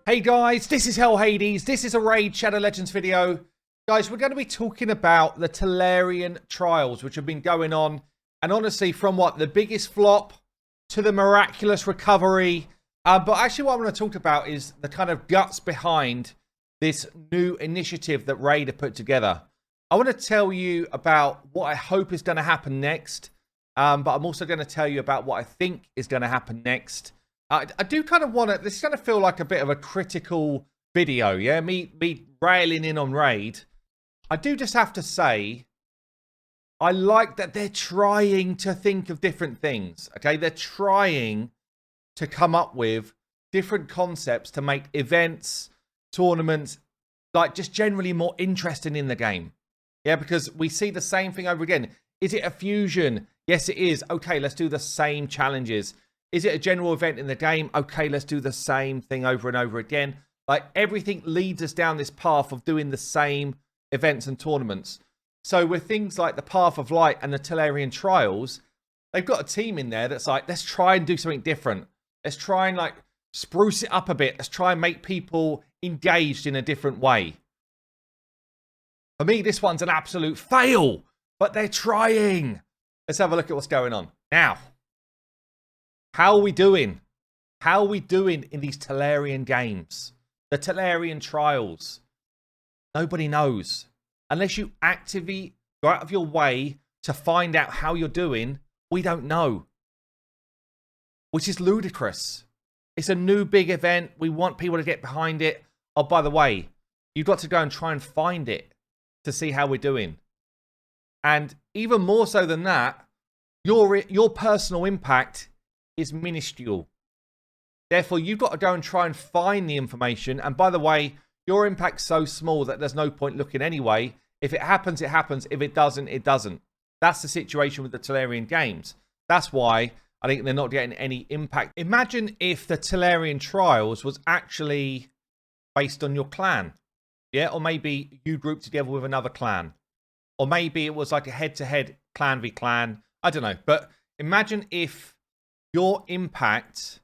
Hey guys, this is Hell Hades. This is a Raid Shadow Legends video. Guys, we're going to be talking about the Telerian trials, which have been going on. And honestly, from what, the biggest flop to the miraculous recovery. But actually what I want to talk about is the kind of guts behind this new initiative that Raid have put together. I want to tell you about what I hope is going to happen next. But I'm also going to tell you about what I think is going to happen next. I do kind of want to, this is going to feel like a bit of a critical video, yeah? Me railing in on Raid. I do just have to say, I like that they're trying to think of different things, okay? They're trying to come up with different concepts to make events, tournaments, like just generally more interesting in the game. Yeah, because we see the same thing over again. Is it a fusion? Yes, it is. Okay, let's do the same challenges. Is it a general event in the game? Okay, let's do the same thing over and over again. Like, everything leads us down this path of doing the same events and tournaments. So with things like the Path of Light and the Telerian trials, they've got a team in there that's like, let's try and do something different. Let's try and like spruce it up a bit. Let's try and make people engaged in a different way. For me, this one's an absolute fail, but they're trying. Let's have a look at what's going on. Now, how are we doing? How are we doing in these Telerian games? The Telerian trials. Nobody knows. Unless you actively go out of your way to find out how you're doing, we don't know. Which is ludicrous. It's a new big event. We want people to get behind it. Oh, by the way, you've got to go and try and find it to see how we're doing. And even more so than that, your personal impact is minuscule. Therefore, you've got to go and try and find the information. And by the way, your impact's so small that there's no point looking anyway. If it happens, it happens. If it doesn't, it doesn't. That's the situation with the Telerian games. That's why I think they're not getting any impact. Imagine if the Telerian trials was actually based on your clan. Yeah, or maybe you grouped together with another clan. Or maybe it was like a head-to-head clan v clan. I don't know. But imagine if your impact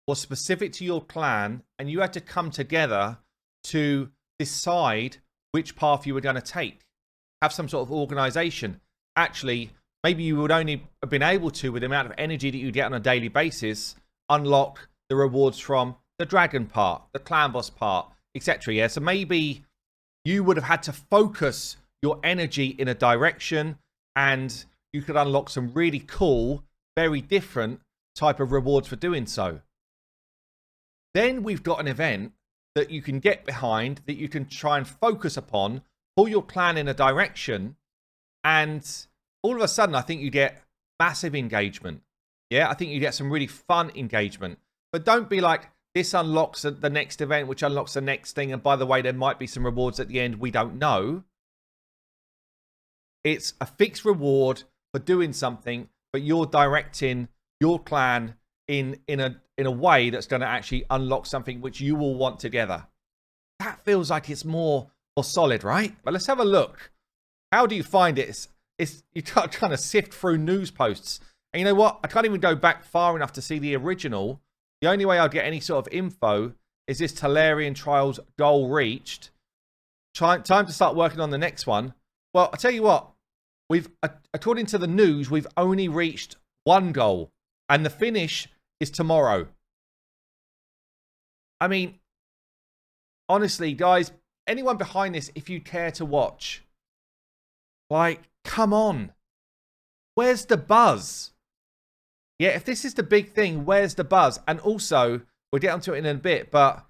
was specific to your clan and you had to come together to decide which path you were going to take. Have some sort of organization. Actually, maybe you would only have been able to, with the amount of energy that you get on a daily basis, unlock the rewards from the dragon part, the clan boss part, etc. Yeah, so maybe you would have had to focus your energy in a direction and you could unlock some really cool, very different type of rewards for doing so. Then we've got an event that you can get behind, that you can try and focus upon, pull your clan in a direction, and all of a sudden I think you get massive engagement. Yeah, I think you get some really fun engagement. But don't be like, this unlocks the next event, which unlocks the next thing, and by the way, there might be some rewards at the end, we don't know. It's a fixed reward for doing something, but you're directing your clan in a way that's going to actually unlock something which you will want together. That feels like it's more solid, right? But let's have a look. How do you find it? You can't kind of sift through news posts. And you know what? I can't even go back far enough to see the original. The only way I'll get any sort of info is this Telerian trials goal reached. Time to start working on the next one. Well, I'll tell you what. According to the news, we've only reached one goal. And the finish is tomorrow. I mean, honestly, guys, anyone behind this, if you care to watch, like, come on. Where's the buzz? Yeah, if this is the big thing, where's the buzz? And also, we'll get onto it in a bit, but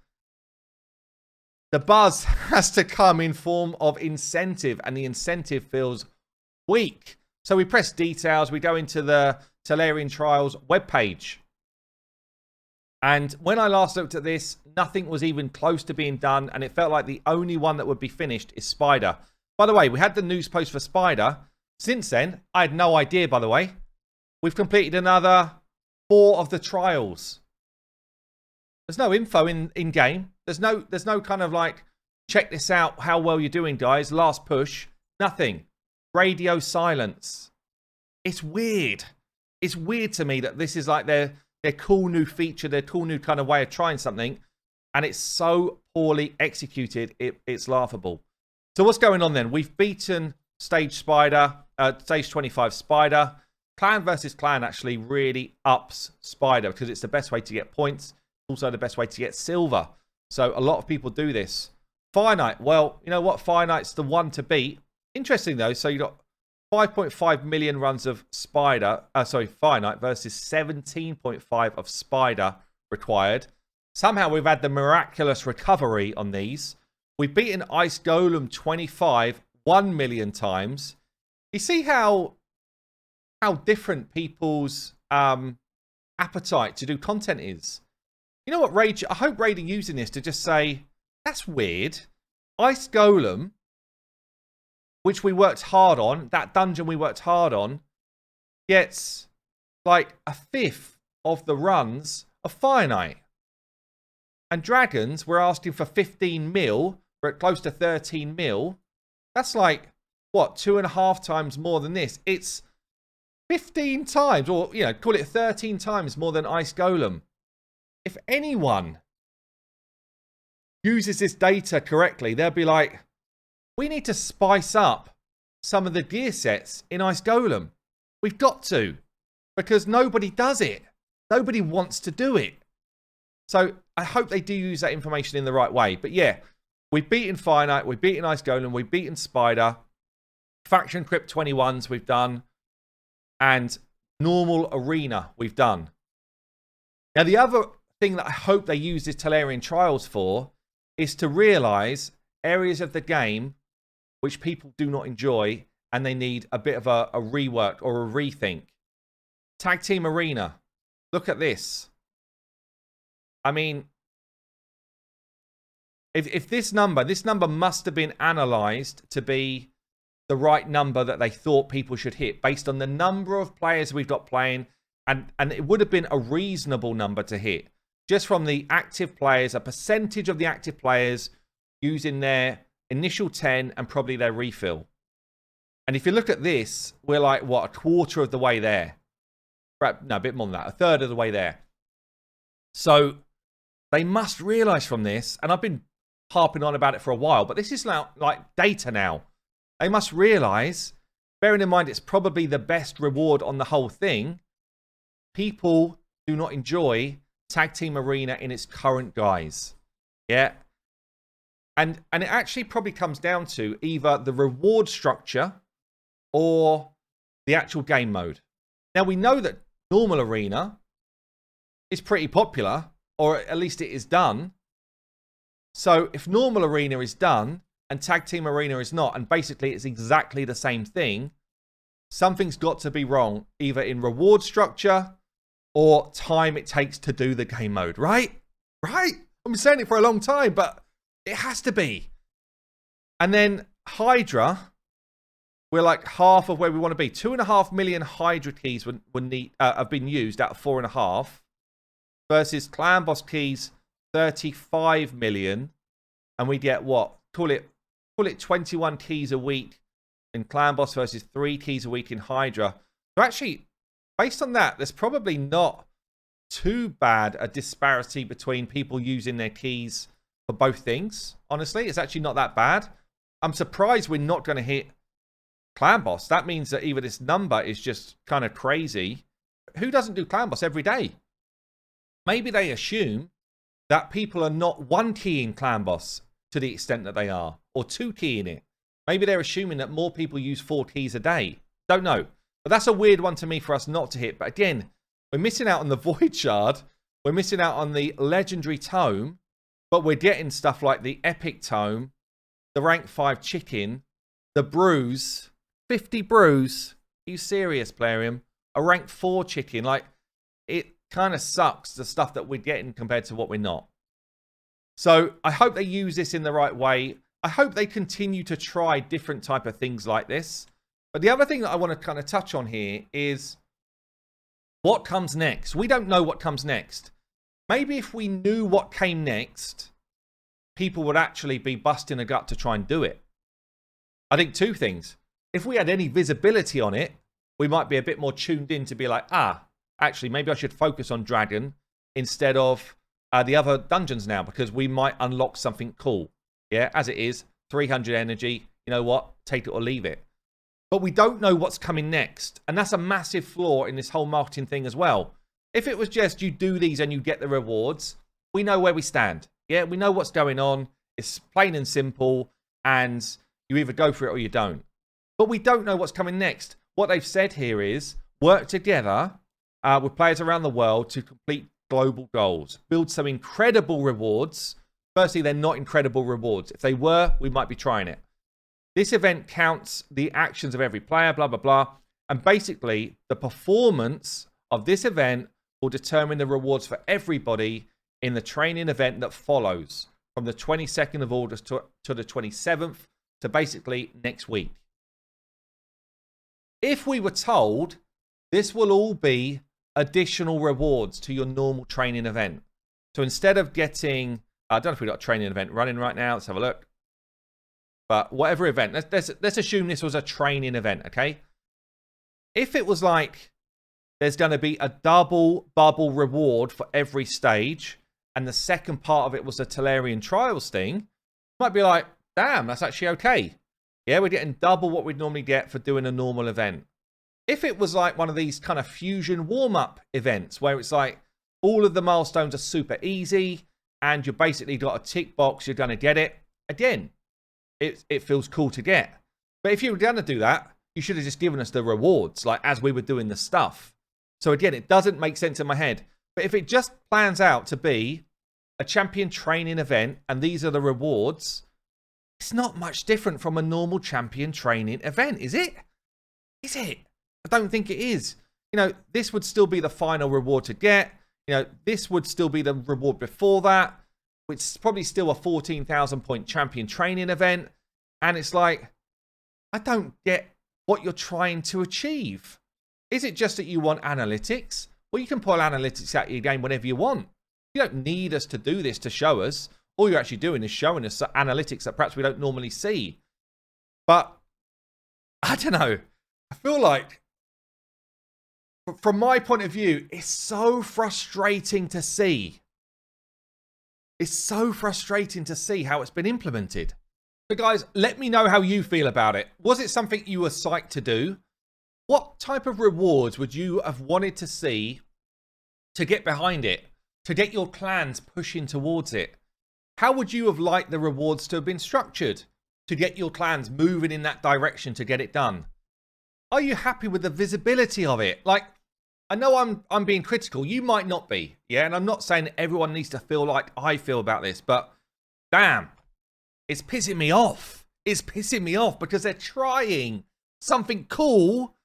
the buzz has to come in form of incentive, and the incentive feels weak. So we press details, we go into the Telerian trials webpage. And when I last looked at this, nothing was even close to being done, and it felt like the only one that would be finished is Spider. By the way, we had the news post for Spider. Since then, I had no idea, by the way. We've completed another 4 of the trials. There's no info in game. There's no kind of like, check this out, how well you're doing, guys. Last push. Nothing. Radio silence. It's weird. It's weird to me that this is like their cool new feature, their cool new kind of way of trying something. And it's so poorly executed, it's laughable. So what's going on then? We've beaten stage 25 Spider. Clan versus clan actually really ups Spider because it's the best way to get points. Also the best way to get silver. So a lot of people do this. Finite, well, you know what? Finite's the one to beat. Interesting though, so you got 5.5 million runs of Finite versus 17.5 of Spider required. Somehow we've had the miraculous recovery on these. We've beaten Ice Golem 25 1 million times. You see how different people's appetite to do content is. You know what, Rage? I hope Raid are using this to just say, that's weird. Ice Golem, which we worked hard on, that dungeon we worked hard on, gets like a fifth of the runs of Finite. And Dragons, we're asking for 15 mil. We're at close to 13 mil. That's like, what, 2.5 times more than this. It's 15 times, or, you know, call it 13 times more than Ice Golem. If anyone uses this data correctly, they'll be like, we need to spice up some of the gear sets in Ice Golem. We've got to, because nobody does it. Nobody wants to do it. So I hope they do use that information in the right way. But yeah, we've beaten Finite, we've beaten Ice Golem, we've beaten Spider. Faction Crypt 21s we've done. And normal arena we've done. Now the other thing that I hope they use this Telerian Trials for is to realize areas of the game which people do not enjoy and they need a bit of a rework or a rethink. Tag Team Arena. Look at this. I mean, if this number must have been analyzed to be the right number that they thought people should hit based on the number of players we've got playing, and it would have been a reasonable number to hit just from the active players, a percentage of the active players using their initial 10 and probably their refill. And if you look at this, we're like, what, a quarter of the way there. Right, no, a bit more than that, a third of the way there. So they must realize from this, and I've been harping on about it for a while, but this is now like data now. They must realize, bearing in mind it's probably the best reward on the whole thing, people do not enjoy Tag Team Arena in its current guise. Yeah. And it actually probably comes down to either the reward structure or the actual game mode. Now we know that normal arena is pretty popular, or at least it is done. So if normal arena is done and Tag Team Arena is not, and basically it's exactly the same thing, something's got to be wrong, either in reward structure or time it takes to do the game mode, right? Right? I've been saying it for a long time, but it has to be. And then Hydra, we're like half of where we want to be. 2.5 million Hydra keys have been used out of 4.5 versus Clan Boss keys 35 million, and we get what? Call it 21 keys a week in Clan Boss versus 3 keys a week in Hydra. So actually, based on that, there's probably not too bad a disparity between people using their keys for both things. Honestly, it's actually not that bad. I'm surprised we're not going to hit Clan Boss. That means that either this number is just kind of crazy. Who doesn't do Clan Boss every day? Maybe they assume that people are not 1 key in Clan Boss to the extent that they are, or 2 key in it. Maybe they're assuming that more people use 4 keys a day. Don't know. But that's a weird one to me for us not to hit. But again, we're missing out on the Void Shard. We're missing out on the Legendary Tome. But we're getting stuff like the Epic Tome, the Rank 5 Chicken, the Bruise, 50 Bruise. Are you serious, Telerian? A Rank 4 Chicken. Like, it kind of sucks, the stuff that we're getting compared to what we're not. So I hope they use this in the right way. I hope they continue to try different type of things like this. But the other thing that I want to kind of touch on here is what comes next. We don't know what comes next. Maybe if we knew what came next, people would actually be busting a gut to try and do it. I think 2 things. If we had any visibility on it, we might be a bit more tuned in to be like, actually, maybe I should focus on Dragon instead of the other dungeons now, because we might unlock something cool. Yeah, as it is, 300 energy. You know what? Take it or leave it. But we don't know what's coming next. And that's a massive flaw in this whole marketing thing as well. If it was just you do these and you get the rewards, we know where we stand. Yeah, we know what's going on. It's plain and simple. And you either go for it or you don't. But we don't know what's coming next. What they've said here is work together with players around the world to complete global goals. Build some incredible rewards. Firstly, they're not incredible rewards. If they were, we might be trying it. This event counts the actions of every player, blah, blah, blah. And basically, the performance of this event will determine the rewards for everybody in the training event that follows from the 22nd of August to the 27th to basically next week. If we were told this will all be additional rewards to your normal training event. So instead of getting, I don't know if we've got a training event running right now. Let's have a look. But whatever event, let's assume this was a training event, okay? If it was like there's going to be a double bubble reward for every stage, and the second part of it was a Telerian trials thing, might be like, damn, that's actually okay. Yeah, we're getting double what we'd normally get for doing a normal event. If it was like one of these kind of fusion warm-up events where it's like all of the milestones are super easy and you basically got a tick box, you're going to get it. Again, it feels cool to get. But if you were going to do that, you should have just given us the rewards, like as we were doing the stuff. So again, it doesn't make sense in my head. But if it just plans out to be a champion training event and these are the rewards, it's not much different from a normal champion training event, is it? Is it? I don't think it is. You know, this would still be the final reward to get. You know, this would still be the reward before that, which is probably still a 14,000 point champion training event. And it's like, I don't get what you're trying to achieve. Is it just that you want analytics? Well, you can pull analytics out of your game whenever you want. You don't need us to do this to show us. All you're actually doing is showing us analytics that perhaps we don't normally see. But, I don't know. I feel like, from my point of view, it's so frustrating to see. It's so frustrating to see how it's been implemented. So guys, let me know how you feel about it. Was it something you were psyched to do? What type of rewards would you have wanted to see to get behind it? To get your clans pushing towards it? How would you have liked the rewards to have been structured? To get your clans moving in that direction to get it done? Are you happy with the visibility of it? Like, I know I'm being critical. You might not be. Yeah, and I'm not saying that everyone needs to feel like I feel about this, but damn, it's pissing me off. It's pissing me off because they're trying something cool,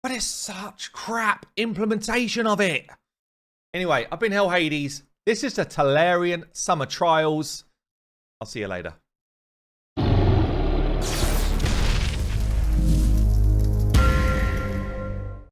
but it's such crap implementation of it. Anyway, I've been Hell Hades. This is the Telerian Summer Trials. I'll see you later.